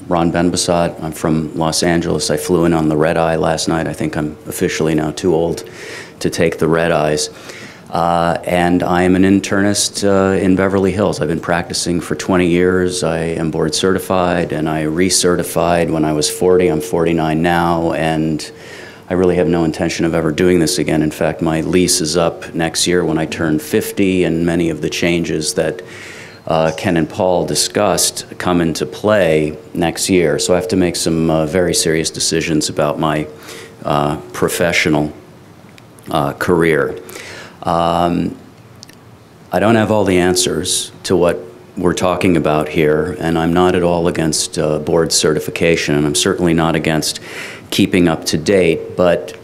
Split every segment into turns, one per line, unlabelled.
Ron Benbasad. I'm from Los Angeles. I flew in on the red eye last night. I think I'm officially now too old to take the red eyes. And I am an internist in Beverly Hills. I've been practicing for 20 years. I am board certified, and I recertified when I was 40. I'm 49 now, and I really have no intention of ever doing this again. In fact, my lease is up next year when I turn 50, and many of the changes that Ken and Paul discussed come into play next year. So I have to make some very serious decisions about my professional career. I don't have all the answers to what we're talking about here, and I'm not at all against board certification, and I'm certainly not against keeping up to date, but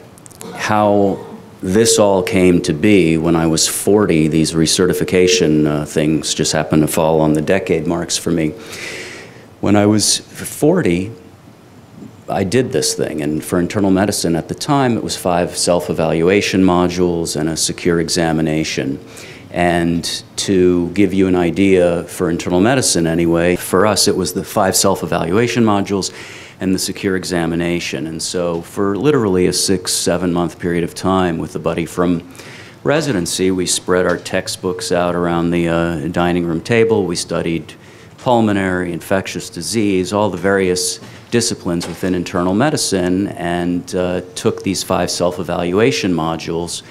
how this all came to be when I was 40, these recertification things just happened to fall on the decade marks for me. When I was 40, I did this thing, and for internal medicine at the time, it was 5 self-evaluation modules and a secure examination. And to give you an idea, for internal medicine anyway, for us it was the 5 self-evaluation modules and the secure examination. And so for literally a 6-7 month period of time with a buddy from residency, we spread our textbooks out around the dining room table. We studied pulmonary, infectious disease, all the various disciplines within internal medicine, and took these 5 self-evaluation modules,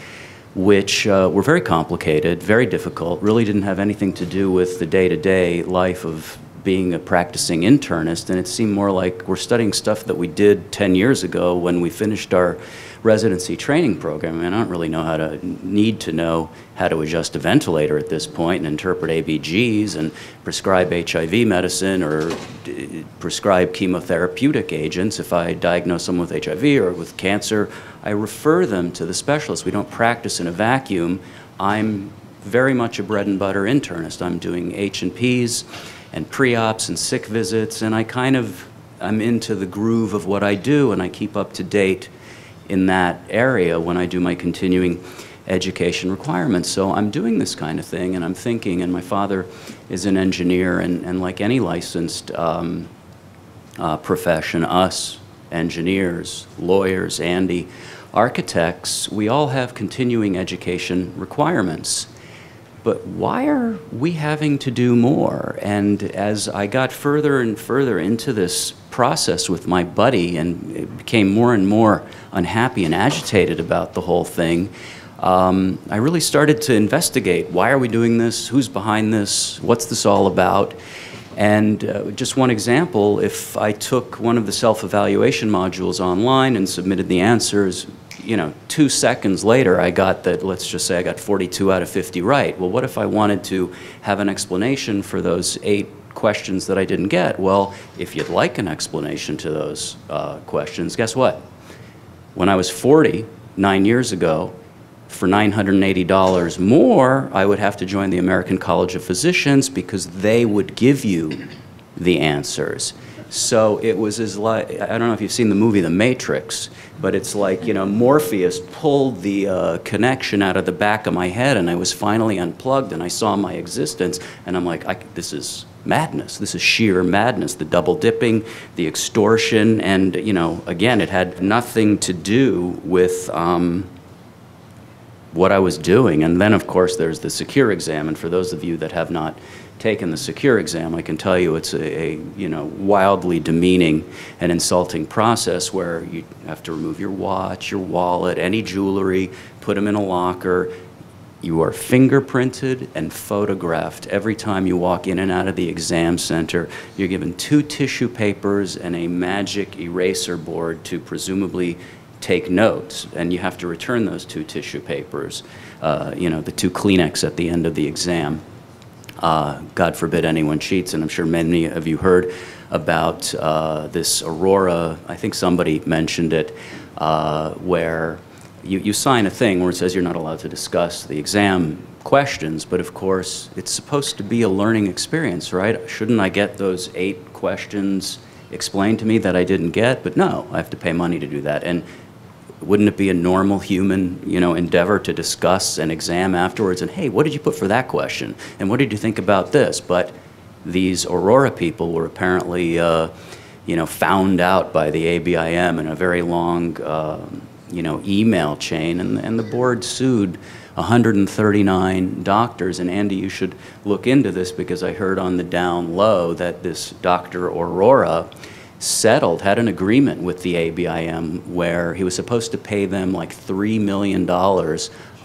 which were very complicated, very difficult, really didn't have anything to do with the day-to-day life of being a practicing internist, and it seemed more like we're studying stuff that we did 10 years ago when we finished our residency training program. I mean, I don't really need to know how to adjust a ventilator at this point and interpret ABGs and prescribe HIV medicine or prescribe chemotherapeutic agents. If I diagnose someone with HIV or with cancer, I refer them to the specialist. We don't practice in a vacuum. I'm very much a bread and butter internist. I'm doing H&Ps and pre-ops and sick visits, and I'm into the groove of what I do, and I keep up to date in that area when I do my continuing education requirements. So I'm doing this kind of thing, and I'm thinking, and my father is an engineer, and like any licensed profession, us, engineers, lawyers, Andy, architects, we all have continuing education requirements. But why are we having to do more? And as I got further and further into this process with my buddy and became more and more unhappy and agitated about the whole thing, I really started to investigate, why are we doing this? Who's behind this? What's this all about? And just one example, if I took one of the self-evaluation modules online and submitted the answers, 2 seconds later I got that, let's just say I got 42 out of 50 right. Well, what if I wanted to have an explanation for those 8 questions that I didn't get? Well, if you'd like an explanation to those questions, guess what? When I was 40, 9 years ago, for $980 more, I would have to join the American College of Physicians because they would give you the answers. So it was as like, I don't know if you've seen the movie The Matrix, but it's like, Morpheus pulled the connection out of the back of my head, and I was finally unplugged, and I saw my existence, and I'm like, this is madness. This is sheer madness. The double dipping, the extortion, and, again, it had nothing to do with what I was doing. And then, of course, there's the secure exam, and for those of you that have not taken the secure exam, I can tell you it's a wildly demeaning and insulting process where you have to remove your watch, your wallet, any jewelry, put them in a locker. You are fingerprinted and photographed every time you walk in and out of the exam center. You're given 2 tissue papers and a magic eraser board to presumably take notes, and you have to return those 2 tissue papers, the 2 Kleenex at the end of the exam. God forbid anyone cheats, and I'm sure many of you heard about this Aurora, I think somebody mentioned it, where you sign a thing where it says you're not allowed to discuss the exam questions, but of course it's supposed to be a learning experience, right? Shouldn't I get those 8 questions explained to me that I didn't get? But no, I have to pay money to do that. And wouldn't it be a normal human, endeavor to discuss an exam afterwards and, hey, what did you put for that question? And what did you think about this? But these Aurora people were apparently, found out by the ABIM in a very long, email chain, and the board sued 139 doctors. And Andy, you should look into this, because I heard on the down low that this Dr. Aurora had an agreement with the ABIM where he was supposed to pay them like $3 million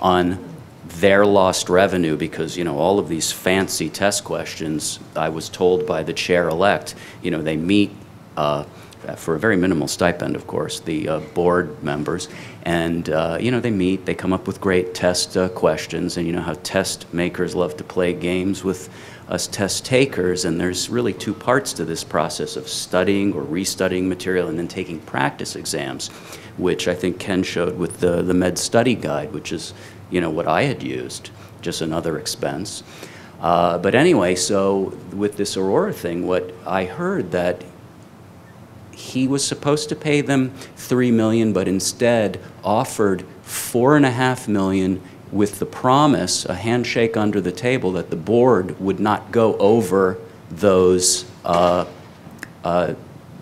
on their lost revenue, because all of these fancy test questions, I was told by the chair-elect, they meet for a very minimal stipend, of course, the board members, and they meet, they come up with great test questions, and how test makers love to play games with us test takers, and there's really two parts to this process of studying or restudying material and then taking practice exams, which I think Ken showed with the med study guide, which is what I had used, just another expense. But anyway, so with this Aurora thing, what I heard that he was supposed to pay them $3 million, but instead offered $4.5 million with the promise, a handshake under the table, that the board would not go over those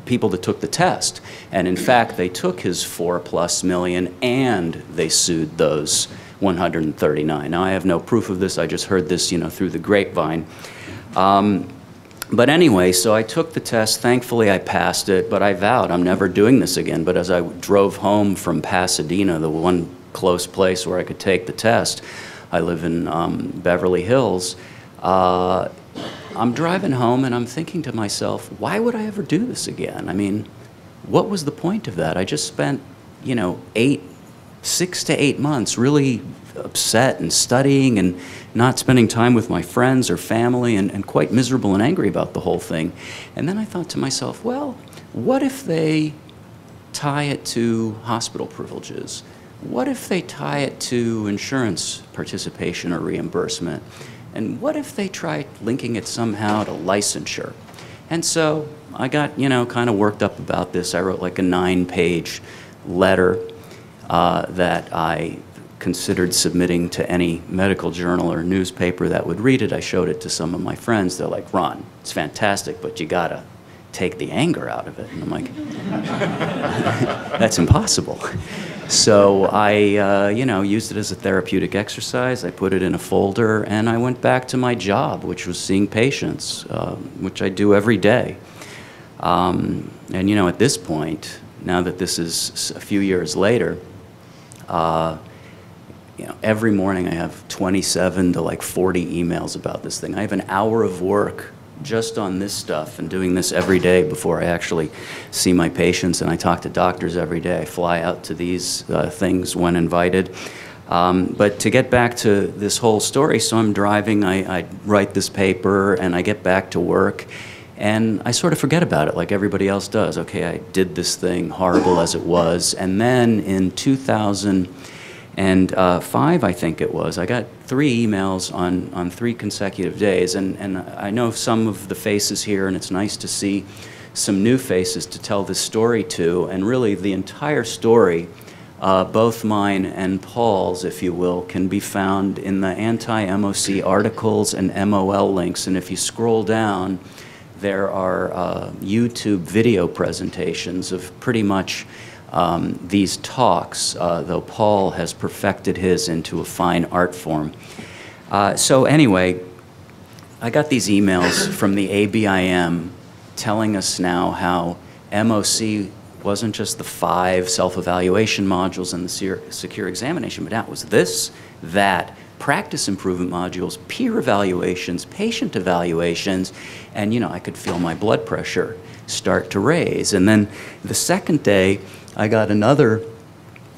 people that took the test. And in fact, they took his $4+ million and they sued those 139. Now, I have no proof of this. I just heard this, through the grapevine. But anyway, so I took the test. Thankfully, I passed it, but I vowed I'm never doing this again. But as I drove home from Pasadena, the one close place where I could take the test, I live in Beverly Hills, I'm driving home and I'm thinking to myself, why would I ever do this again? I mean, what was the point of that? I just spent, 6 to 8 months really upset and studying and not spending time with my friends or family, and quite miserable and angry about the whole thing. And then I thought to myself, well, what if they tie it to hospital privileges? What if they tie it to insurance participation or reimbursement? And what if they try linking it somehow to licensure? And so I got, kind of worked up about this. I wrote like a 9-page letter that I considered submitting to any medical journal or newspaper that would read it. I showed it to some of my friends. They're like, Ron, it's fantastic, but you gotta take the anger out of it. And I'm like, that's impossible. So I, used it as a therapeutic exercise. I put it in a folder, and I went back to my job, which was seeing patients, which I do every day. And, at this point, now that this is a few years later, every morning I have 27 to like 40 emails about this thing. I have an hour of work just on this stuff and doing this every day before I actually see my patients, and I talk to doctors every day. I fly out to these things when invited. But to get back to this whole story, so I'm driving, I write this paper, and I get back to work, and I sort of forget about it like everybody else does. Okay, I did this thing, horrible as it was, and then in 2005, I think it was, I got 3 emails on 3 consecutive days, and I know some of the faces here, and it's nice to see some new faces to tell this story to, and really the entire story, both mine and Paul's, if you will, can be found in the anti-MOC articles and MOL links, and if you scroll down, there are YouTube video presentations of pretty much these talks, though Paul has perfected his into a fine art form. So anyway, I got these emails from the ABIM telling us now how MOC wasn't just the 5 self-evaluation modules and the secure examination, but that was this, that, practice improvement modules, peer evaluations, patient evaluations, and I could feel my blood pressure start to raise. And then the second day, I got another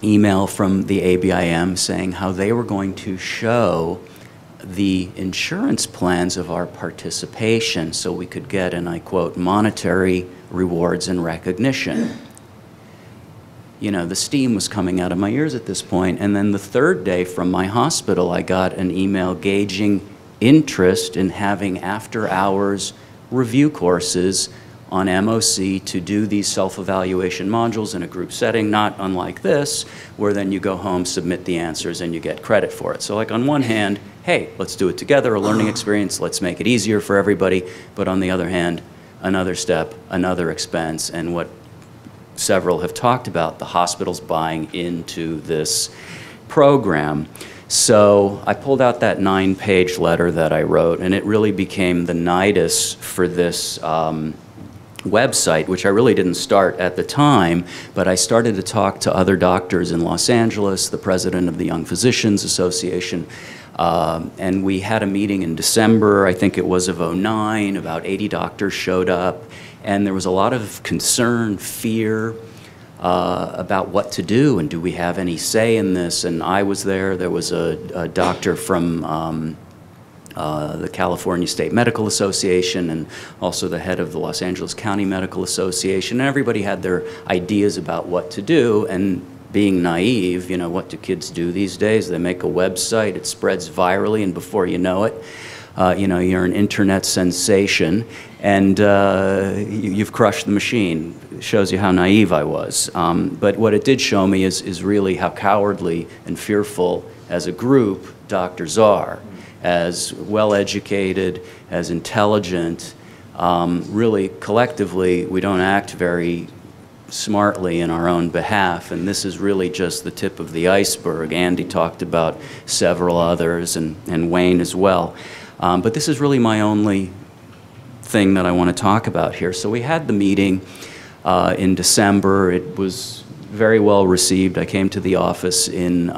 email from the ABIM saying how they were going to show the insurance plans of our participation so we could get, and I quote, monetary rewards and recognition. The steam was coming out of my ears at this point. And then the third day from my hospital, I got an email gauging interest in having after-hours review courses on MOC to do these self-evaluation modules in a group setting, not unlike this, where then you go home, submit the answers, and you get credit for it. So like on one hand, hey, let's do it together, a learning experience, let's make it easier for everybody. But on the other hand, another step, another expense, and what several have talked about, the hospitals buying into this program. So I pulled out that 9-page letter that I wrote, and it really became the nidus for this website, which I really didn't start at the time, but I started to talk to other doctors in Los Angeles, the president of the Young Physicians Association, and we had a meeting in December, I think it was of '09, about 80 doctors showed up, and there was a lot of concern, fear, about what to do, and do we have any say in this? And I was there. There was a doctor from the California State Medical Association, and also the head of the Los Angeles County Medical Association. And everybody had their ideas about what to do, and being naive, you know, what do kids do these days? They make a website, it spreads virally, and before you know it, you know, you're an internet sensation, and you've crushed the machine. It shows you how naive I was. But what it did show me is really how cowardly and fearful as a group doctors are. As well-educated, as intelligent, really collectively we don't act very smartly in our own behalf, and this is really just the tip of the iceberg. Andy talked about several others, and Wayne as well. But this is really my only thing that I want to talk about here. So we had the meeting in December. It was very well received. I came to the office in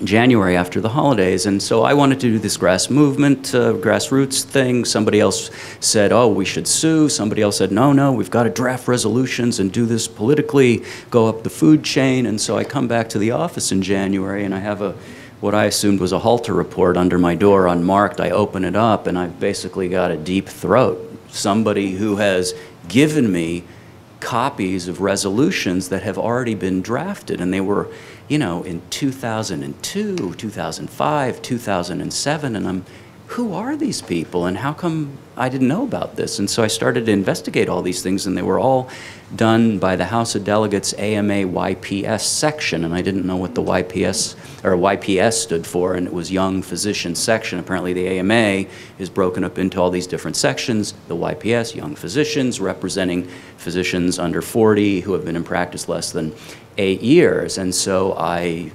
January after the holidays, and so I wanted to do this grassroots thing. Somebody else said, oh, we should sue. Somebody else said, no, we've got to draft resolutions and do this politically, go up the food chain. And so I come back to the office in January, and I have what I assumed was a halter report under my door unmarked. I open it up, and I've basically got a deep throat. Somebody who has given me copies of resolutions that have already been drafted, and they were, you know, in 2002, 2005, 2007, and who are these people, and how come I didn't know about this? And so I started to investigate all these things, and they were all done by the House of Delegates AMA YPS section, and I didn't know what the YPS stood for, and it was Young Physician Section. Apparently the AMA is broken up into all these different sections. The YPS, Young Physicians, representing physicians under 40 who have been in practice less than 8 years. And so I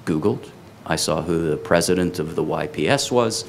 Googled, I saw who the president of the YPS was.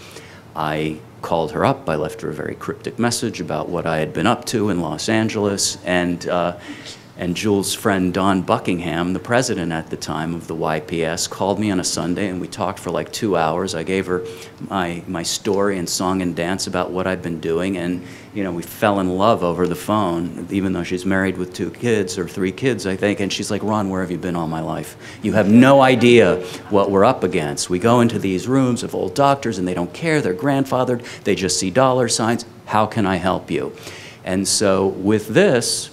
I called her up. I left her a very cryptic message about what I had been up to in Los Angeles, and Jules' friend Don Buckingham, the president at the time of the YPS, called me on a Sunday, and we talked for like 2 hours. I gave her my story and song and dance about what I'd been doing, and you know, we fell in love over the phone, even though she's married with 2 kids, or 3 kids, I think, and she's like, Ron, where have you been all my life? You have no idea what we're up against. We go into these rooms of old doctors, and they don't care, they're grandfathered, they just see dollar signs. How can I help you? And so with this,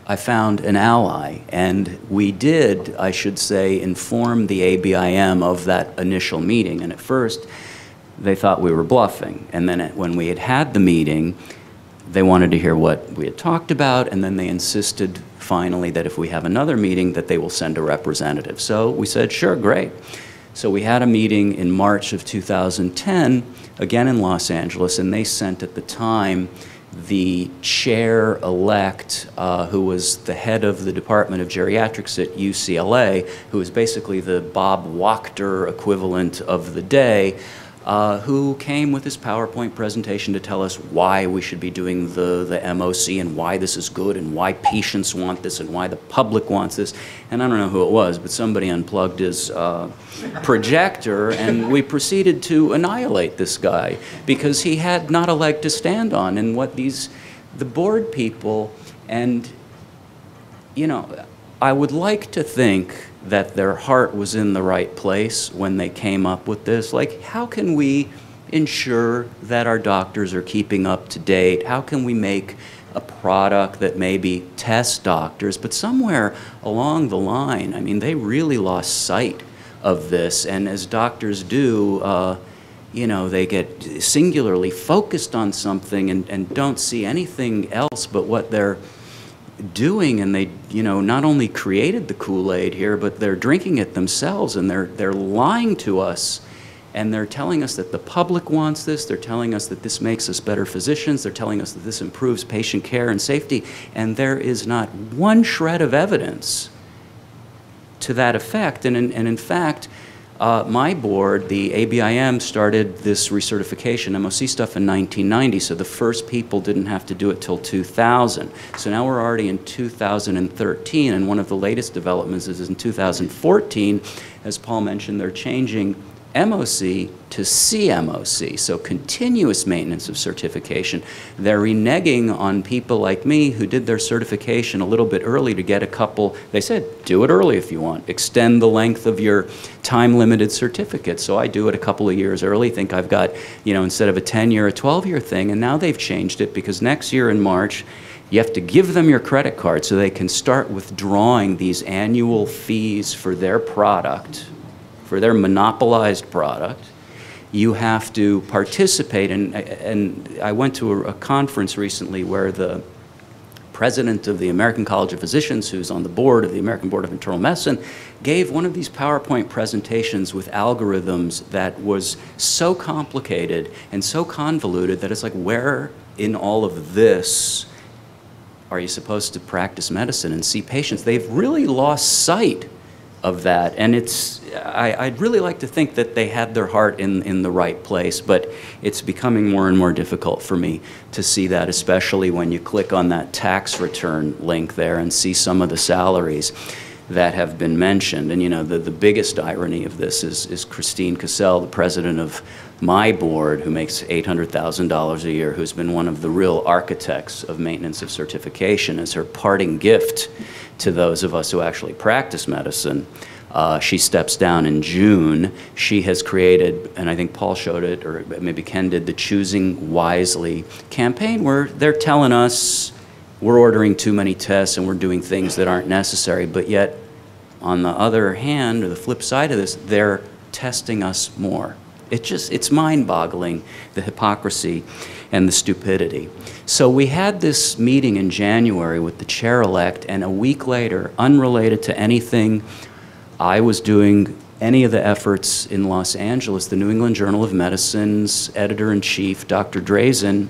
I found an ally, and we did, I should say, inform the ABIM of that initial meeting. And at first, they thought we were bluffing. And then when we had had the meeting, they wanted to hear what we had talked about, and then they insisted finally that if we have another meeting, that they will send a representative. So we said, sure, great. So we had a meeting in March of 2010, again in Los Angeles, and they sent at the time the chair-elect, who was the head of the Department of Geriatrics at UCLA, who was basically the Bob Wachter equivalent of the day, who came with his PowerPoint presentation to tell us why we should be doing the MOC and why this is good and why patients want this and why the public wants this. And I don't know who it was, but somebody unplugged his projector, and we proceeded to annihilate this guy because he had not a leg to stand on. And what the board people, and you know, I would like to think that their heart was in the right place when they came up with this. Like, how can we ensure that our doctors are keeping up to date? How can we make a product that maybe tests doctors? But somewhere along the line, I mean, they really lost sight of this. And as doctors do, you know, they get singularly focused on something and don't see anything else but what they're doing, and they, you know, not only created the Kool-Aid here, but they're drinking it themselves, and they're lying to us And they're telling us that the public wants this, they're telling us that this makes us better physicians, they're telling us that this improves patient care and safety, and there is not one shred of evidence to that effect. And in fact, my board, the ABIM, started this recertification MOC stuff in 1990, so the first people didn't have to do it till 2000. So now we're already in 2013, and one of the latest developments is in 2014, as Paul mentioned, they're changing MOC to CMOC, so continuous maintenance of certification. They're reneging on people like me who did their certification a little bit early to get a couple. They said, do it early if you want. Extend the length of your time-limited certificate. So I do it a couple of years early, think I've got, you know, instead of a 10-year, a 12-year thing, and now they've changed it because next year in March, you have to give them your credit card so they can start withdrawing these annual fees for their product, for their monopolized product. You have to participate in, and I went to a conference recently where the president of the American College of Physicians, who's on the board of the American Board of Internal Medicine, gave one of these PowerPoint presentations with algorithms that was so complicated and so convoluted that it's like, where in all of this are you supposed to practice medicine and see patients? They've really lost sight of that, and I'd really like to think that they had their heart in the right place, but it's becoming more and more difficult for me to see that, especially when you click on that tax return link there and see some of the salaries that have been mentioned. And you know, the biggest irony of this is Christine Cassell, the president of my board, who makes $800,000 a year, who's been one of the real architects of maintenance of certification, as her parting gift to those of us who actually practice medicine. She steps down in June. She has created, and I think Paul showed it, or maybe Ken did, the Choosing Wisely campaign, where they're telling us we're ordering too many tests and we're doing things that aren't necessary, but yet, on the other hand, or the flip side of this, they're testing us more. It's mind-boggling, the hypocrisy and the stupidity. So we had this meeting in January with the chair-elect, and a week later, unrelated to anything I was doing, any of the efforts in Los Angeles, the New England Journal of Medicine's editor-in-chief, Dr. Drazen,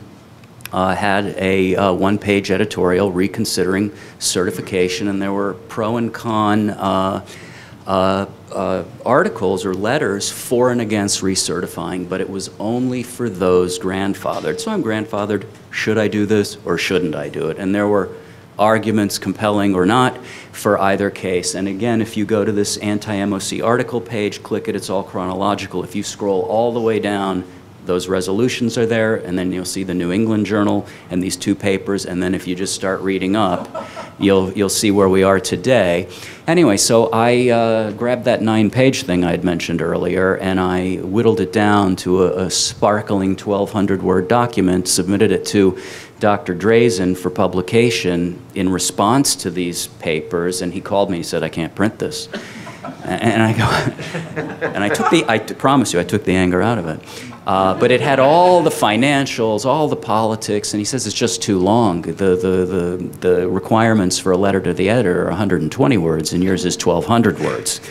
had a one-page editorial reconsidering certification, and there were pro and con articles or letters for and against recertifying, but it was only for those grandfathered. So I'm grandfathered, should I do this or shouldn't I do it? And there were arguments, compelling or not, for either case. And again, if you go to this anti-MOC article page, click it, it's all chronological. If you scroll all the way down, those resolutions are there, and then you'll see the New England Journal and these two papers, and then if you just start reading up, you'll see where we are today. Anyway, so I grabbed that 9-page thing I had mentioned earlier, and I whittled it down to a sparkling 1,200-word document, submitted it to Dr. Drazen for publication in response to these papers, and he called me, he said, I can't print this. And I go, and I promise you, I took the anger out of it. But it had all the financials, all the politics, and he says it's just too long. The requirements for a letter to the editor are 120 words, and yours is 1,200 words.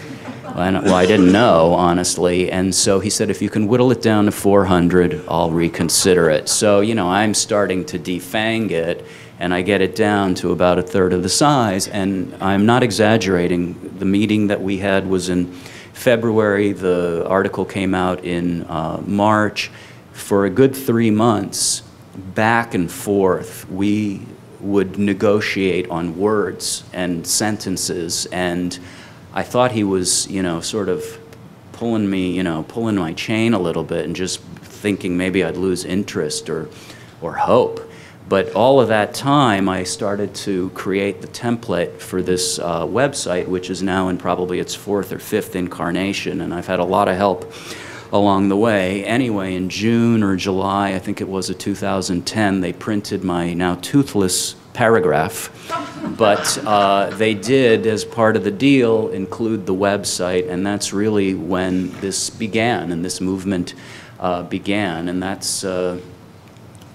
Well, I didn't know, honestly, and so he said, if you can whittle it down to 400, I'll reconsider it. So, you know, I'm starting to defang it, and I get it down to about a third of the size, and I'm not exaggerating. The meeting that we had was in February. The article came out in March. For a good 3 months, back and forth, we would negotiate on words and sentences, and I thought he was, you know, sort of pulling me, you know, pulling my chain a little bit and just thinking maybe I'd lose interest or hope. But all of that time, I started to create the template for this website, which is now in probably its 4th or 5th incarnation, and I've had a lot of help along the way. Anyway, in June or July, I think it was of 2010, they printed my now toothless paragraph, but they did, as part of the deal, include the website, and that's really when this began, and this movement began, and that's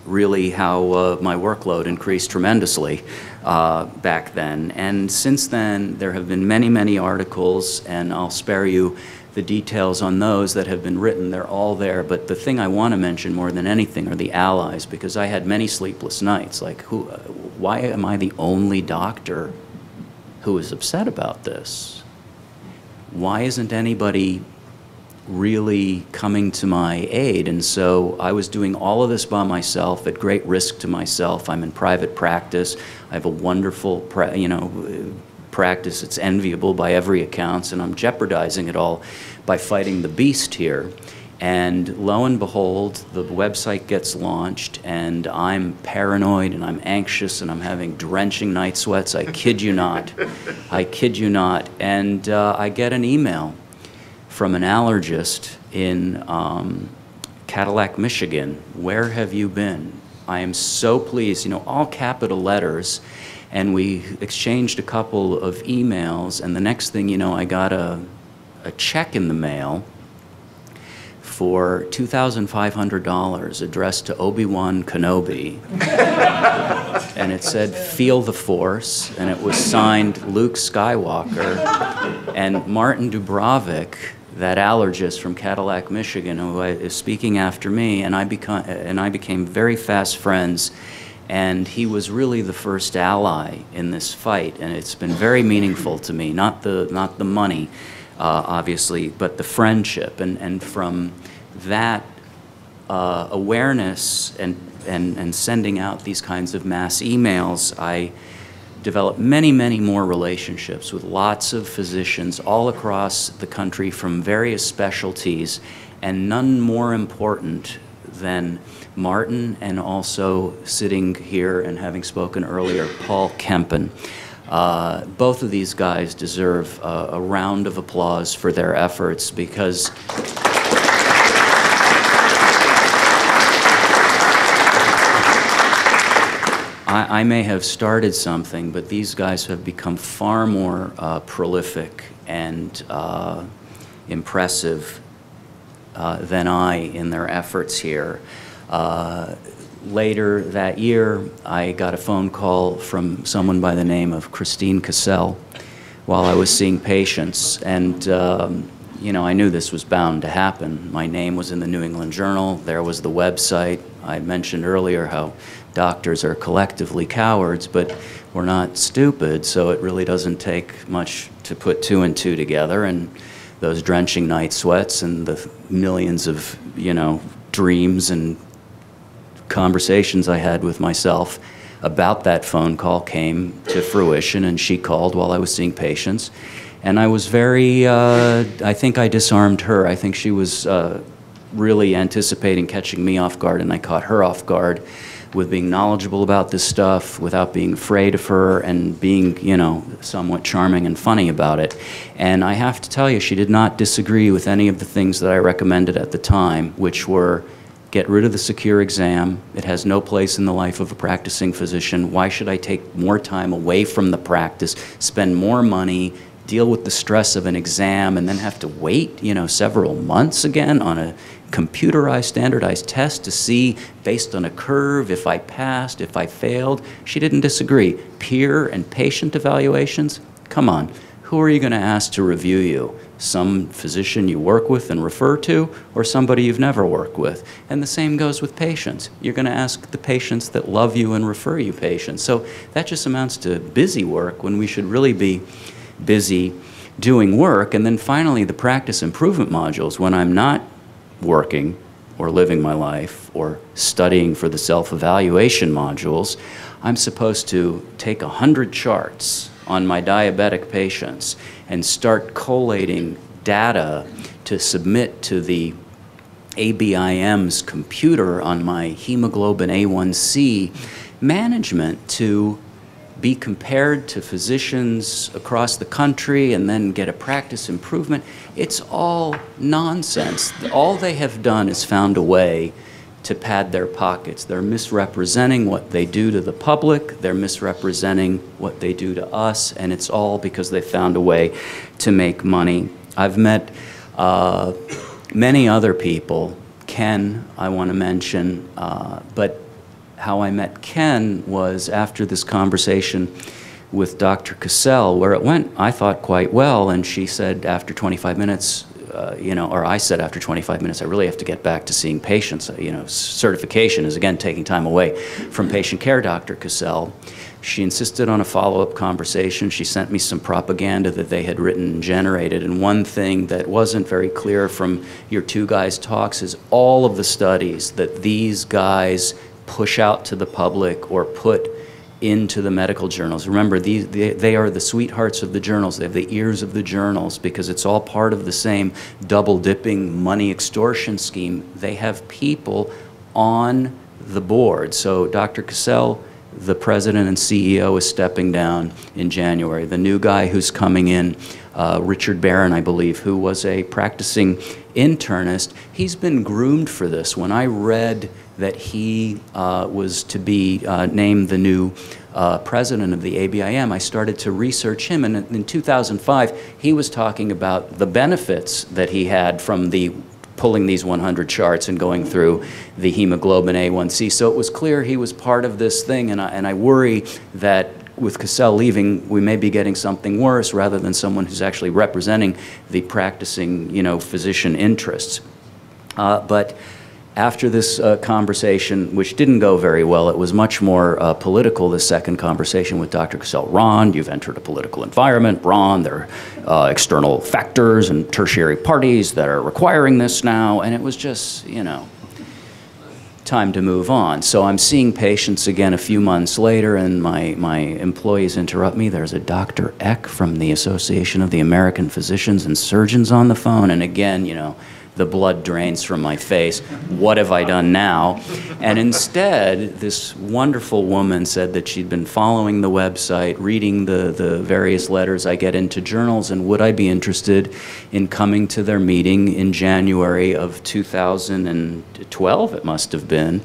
really how my workload increased tremendously back then. And since then, there have been many, many articles, and I'll spare you the details on those that have been written. They're all there. But the thing I want to mention more than anything are the allies, because I had many sleepless nights. Like, why am I the only doctor who is upset about this? Why isn't anybody really coming to my aid? And so I was doing all of this by myself at great risk to myself. I'm in private practice. I have a wonderful practice. It's enviable by every account, and I'm jeopardizing it all by fighting the beast here. And lo and behold, the website gets launched, and I'm paranoid, and I'm anxious, and I'm having drenching night sweats. I kid you not. I kid you not. And I get an email from an allergist in Cadillac, Michigan. Where have you been? I am so pleased, all capital letters. And we exchanged a couple of emails, and the next thing you know, I got a check in the mail for $2,500 addressed to Obi-Wan Kenobi. And it said, "Feel the Force," and it was signed Luke Skywalker. And Martin Dubrovik, that allergist from Cadillac, Michigan, who is speaking after me, and I became very fast friends. And he was really the first ally in this fight, and it's been very meaningful to me. Not the money, obviously, but the friendship. And from that awareness and sending out these kinds of mass emails, I developed many, many more relationships with lots of physicians all across the country from various specialties, and none more important than Martin, and also sitting here and having spoken earlier, Paul Kempen. Both of these guys deserve a round of applause for their efforts, because I may have started something, but these guys have become far more prolific and impressive than I in their efforts here. Later that year, I got a phone call from someone by the name of Christine Cassell while I was seeing patients, and I knew this was bound to happen. My name was in the New England Journal. There was the website. I mentioned earlier how doctors are collectively cowards, but we're not stupid, so it really doesn't take much to put two and two together. And those drenching night sweats and the millions of, dreams and conversations I had with myself about that phone call came to fruition, and she called while I was seeing patients. And I was very, I think I disarmed her. I think she was really anticipating catching me off guard, and I caught her off guard with being knowledgeable about this stuff without being afraid of her, and being, somewhat charming and funny about it. And I have to tell you, she did not disagree with any of the things that I recommended at the time, which were: get rid of the secure exam. It has no place in the life of a practicing physician. Why should I take more time away from the practice, spend more money, deal with the stress of an exam, and then have to wait, several months again on a computerized, standardized test to see, based on a curve, if I passed, if I failed? She didn't disagree. Peer and patient evaluations? Come on. Who are you going to ask to review you? Some physician you work with and refer to, or somebody you've never worked with? And the same goes with patients. You're going to ask the patients that love you and refer you patients. So that just amounts to busy work when we should really be busy doing work. And then finally, the practice improvement modules. When I'm not working or living my life or studying for the self-evaluation modules, I'm supposed to take 100 charts on my diabetic patients and start collating data to submit to the ABIM's computer on my hemoglobin A1C management to be compared to physicians across the country and then get a practice improvement. It's all nonsense. All they have done is found a way to pad their pockets. They're misrepresenting what they do to the public, they're misrepresenting what they do to us, and it's all because they found a way to make money. I've met many other people, Ken, I want to mention, but how I met Ken was after this conversation with Dr. Cassell, where it went, I thought, quite well, and she said after 25 minutes, or I said after 25 minutes, I really have to get back to seeing patients. Certification is, again, taking time away from patient care, Dr. Cassell. She insisted on a follow-up conversation. She sent me some propaganda that they had written and generated, and one thing that wasn't very clear from your two guys' talks is all of the studies that these guys push out to the public or put into the medical journals. Remember, they are the sweethearts of the journals. They have the ears of the journals because it's all part of the same double-dipping money extortion scheme. They have people on the board. So Dr. Cassell, the president and CEO, is stepping down in January. The new guy who's coming in, Richard Barron, I believe, who was a practicing internist, he's been groomed for this. When I read that he was to be named the new president of the ABIM, I started to research him, and in 2005, he was talking about the benefits that he had from pulling these 100 charts and going through the hemoglobin A1C. So it was clear he was part of this thing, and I worry that with Cassell leaving, we may be getting something worse rather than someone who's actually representing the practicing, physician interests. But after this conversation, which didn't go very well, it was much more political, the second conversation with Dr. Cassell. Ron, you've entered a political environment. Ron, there are external factors and tertiary parties that are requiring this now. And it was just, time to move on. So I'm seeing patients again a few months later, and my employees interrupt me. There's a Dr. Eck from the Association of the American Physicians and Surgeons on the phone. And again, the blood drains from my face. What have I done now? And instead, this wonderful woman said that she'd been following the website, reading the various letters I get into journals, and would I be interested in coming to their meeting in January of 2012, it must have been,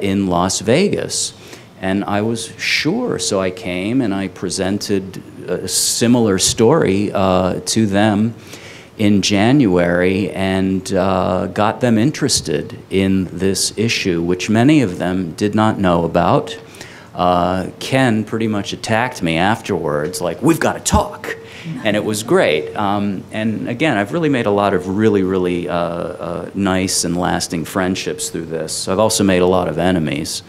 in Las Vegas. And I was sure, so I came and I presented a similar story to them in January, and got them interested in this issue, which many of them did not know about. Ken pretty much attacked me afterwards, like, we've got to talk. And it was great. And again, I've really made a lot of really, really nice and lasting friendships through this. I've also made a lot of enemies.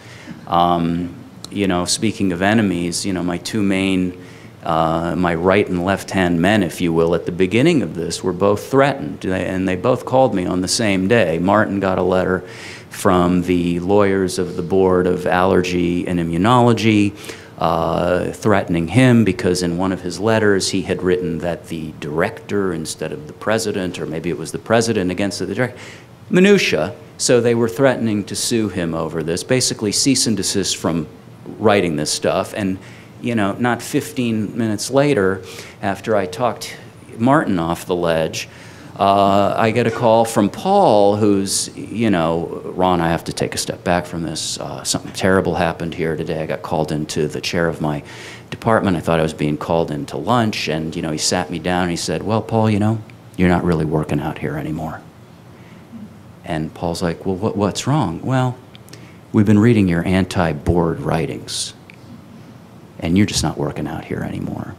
Speaking of enemies, my two main my right and left-hand men, if you will, at the beginning of this were both threatened, and they both called me on the same day. Martin got a letter from the lawyers of the Board of Allergy and Immunology threatening him because in one of his letters he had written that the director instead of the president, or maybe it was the president against the director, minutia. So they were threatening to sue him over this, basically cease and desist from writing this stuff. And not 15 minutes later, after I talked Martin off the ledge, I get a call from Paul, who's, Ron, I have to take a step back from this. Something terrible happened here today. I got called into the chair of my department. I thought I was being called into lunch, and, he sat me down and he said, well, Paul, you're not really working out here anymore. And Paul's like, well, what's wrong? Well, we've been reading your anti-board writings, and you're just not working out here anymore.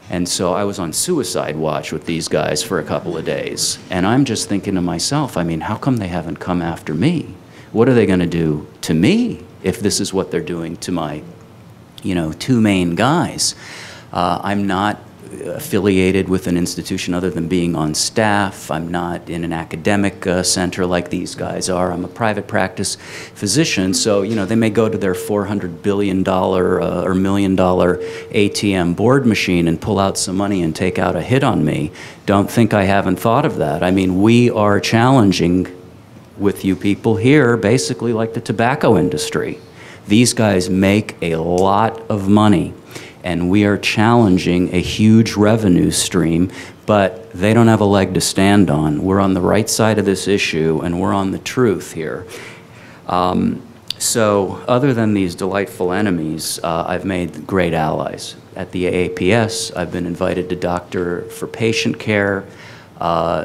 And so I was on suicide watch with these guys for a couple of days, and I'm just thinking to myself, how come they haven't come after me? What are they going to do to me if this is what they're doing to my, two main guys? I'm not affiliated with an institution other than being on staff. I'm not in an academic center like these guys are. I'm a private practice physician, so they may go to their $400 billion or $1 million ATM board machine and pull out some money and take out a hit on me. Don't think I haven't thought of that. We are challenging with you people here basically like the tobacco industry. These guys make a lot of money, and we are challenging a huge revenue stream, but they don't have a leg to stand on. We're on the right side of this issue, and we're on the truth here. So other than these delightful enemies, I've made great allies. At the AAPS, I've been invited to doctor for patient care.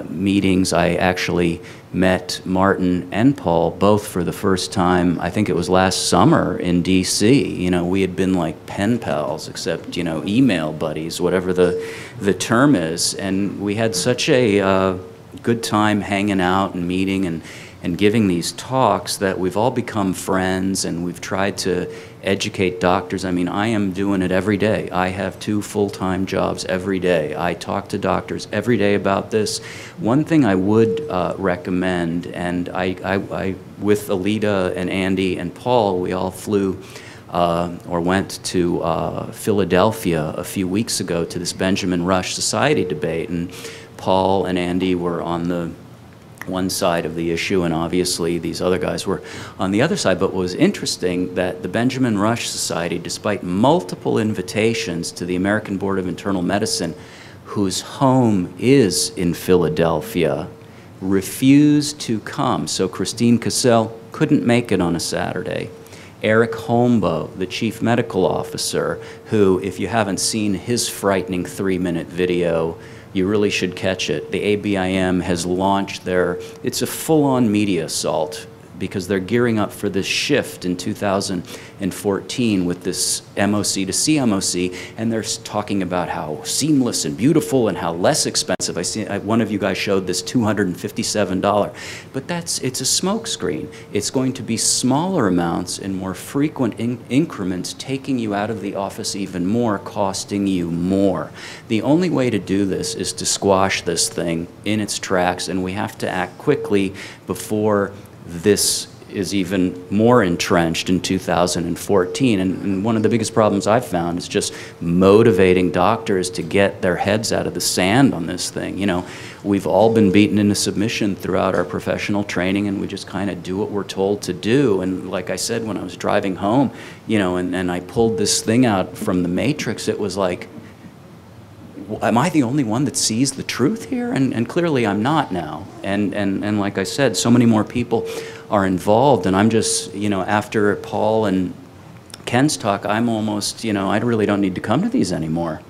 meetings. I actually met Martin and Paul both for the first time, I think it was last summer in D.C. You know, we had been like pen pals, except, you know, email buddies, whatever the term is. And we had such a good time hanging out and meeting and giving these talks that we've all become friends, and we've tried to educate doctors. I mean, I am doing it every day. I have 2 full-time jobs every day. I talk to doctors every day about this. One thing I would recommend, and I with Alita and Andy and Paul, we all flew or went to Philadelphia a few weeks ago to this Benjamin Rush Society debate, and Paul and Andy were on the one side of the issue, and obviously these other guys were on the other side. But what was interesting, that the Benjamin Rush Society, despite multiple invitations to the American Board of Internal Medicine, whose home is in Philadelphia, refused to come. So Christine Cassell couldn't make it on a Saturday. Eric Holmboe, the chief medical officer, who, if you haven't seen his frightening 3-minute video, you really should catch it. The ABIM has launched it's a full-on media assault, because they're gearing up for this shift in 2014 with this MOC to CMOC, and they're talking about how seamless and beautiful and how less expensive. I see one of you guys showed this $257, but it's a smokescreen. It's going to be smaller amounts and more frequent increments, taking you out of the office even more, costing you more. The only way to do this is to squash this thing in its tracks, and we have to act quickly before this is even more entrenched in 2014. And one of the biggest problems I've found is just motivating doctors to get their heads out of the sand on this thing. You know, we've all been beaten into submission throughout our professional training, and we just kind of do what we're told to do. And like I said, when I was driving home, you know, and I pulled this thing out from the Matrix, it was like, am I the only one that sees the truth here? And clearly I'm not now. And like I said, so many more people are involved, and I'm just, you know, after Paul and Ken's talk, I'm almost, you know, I really don't need to come to these anymore.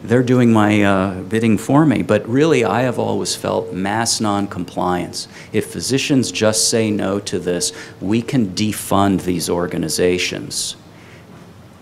They're doing my bidding for me. But really, I have always felt mass non-compliance. If physicians just say no to this, we can defund these organizations.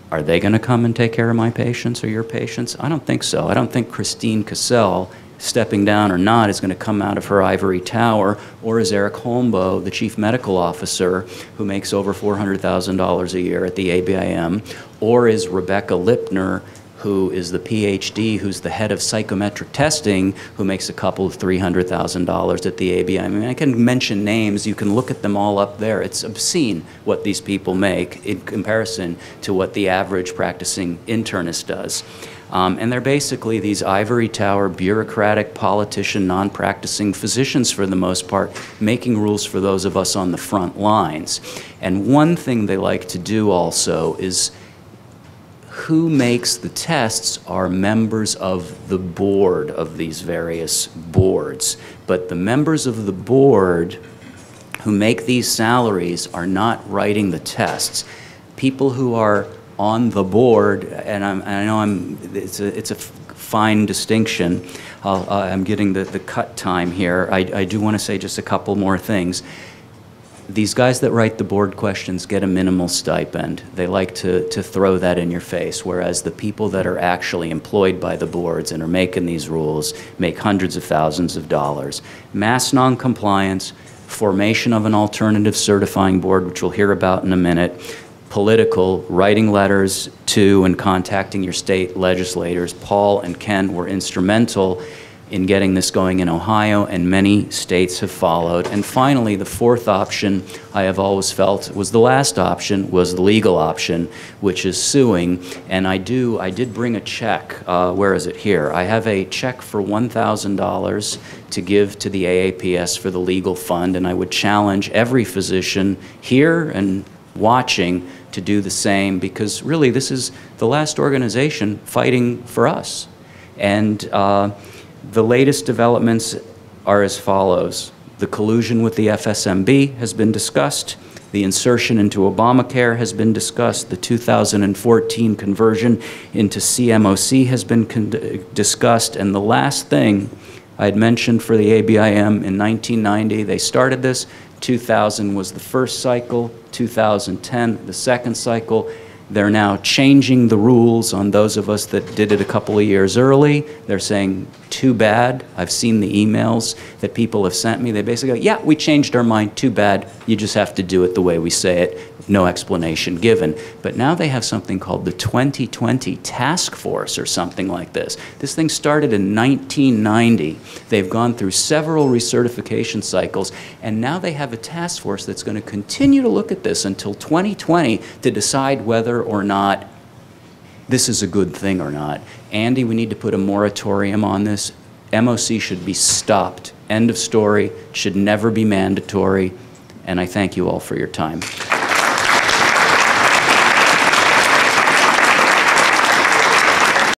Are they going to come and take care of my patients or your patients? I don't think so. I don't think Christine Cassell, stepping down or not, is going to come out of her ivory tower, or is Eric Holmboe, the chief medical officer who makes over $400,000 a year at the ABIM, or is Rebecca Lipner, who is the PhD, who's the head of psychometric testing, who makes a couple of $300,000 at the ABI. I mean, I can mention names. You can look at them all up there. It's obscene what these people make in comparison to what the average practicing internist does. And they're basically these ivory tower, bureaucratic, politician, non-practicing physicians, for the most part, making rules for those of us on the front lines. And one thing they like to do also is, who makes the tests are members of the board of these various boards. But the members of the board who make these salaries are not writing the tests. People who are on the board, and I know it's a fine distinction. I'm getting the cut time here. I do want to say just a couple more things. These guys that write the board questions get a minimal stipend. They like to throw that in your face, whereas the people that are actually employed by the boards and are making these rules make hundreds of thousands of dollars. Mass non-compliance, formation of an alternative certifying board, which we'll hear about in a minute, political, writing letters to and contacting your state legislators. Paul and Ken were instrumental in getting this going in Ohio, and many states have followed. And finally, the fourth option, I have always felt, was the last option, was the legal option, which is suing. And I did bring a check. Where is it? Here. I have a check for $1,000 to give to the AAPS for the legal fund, and I would challenge every physician here and watching to do the same, because really this is the last organization fighting for us. And the latest developments are as follows. The collusion with the FSMB has been discussed. The insertion into Obamacare has been discussed. The 2014 conversion into CMOC has been discussed. And the last thing I had mentioned for the ABIM in 1990, they started this. 2000 was the first cycle, 2010 the second cycle. They're now changing the rules on those of us that did it a couple of years early. They're saying, too bad. I've seen the emails that people have sent me. They basically go, yeah, we changed our mind, too bad. You just have to do it the way we say it. No explanation given. But now they have something called the 2020 Task Force or something like this. This thing started in 1990. They've gone through several recertification cycles, and now they have a task force that's going to continue to look at this until 2020 to decide whether or not this is a good thing or not. Andy, we need to put a moratorium on this. MOC should be stopped. End of story. Should never be mandatory. And I thank you all for your time.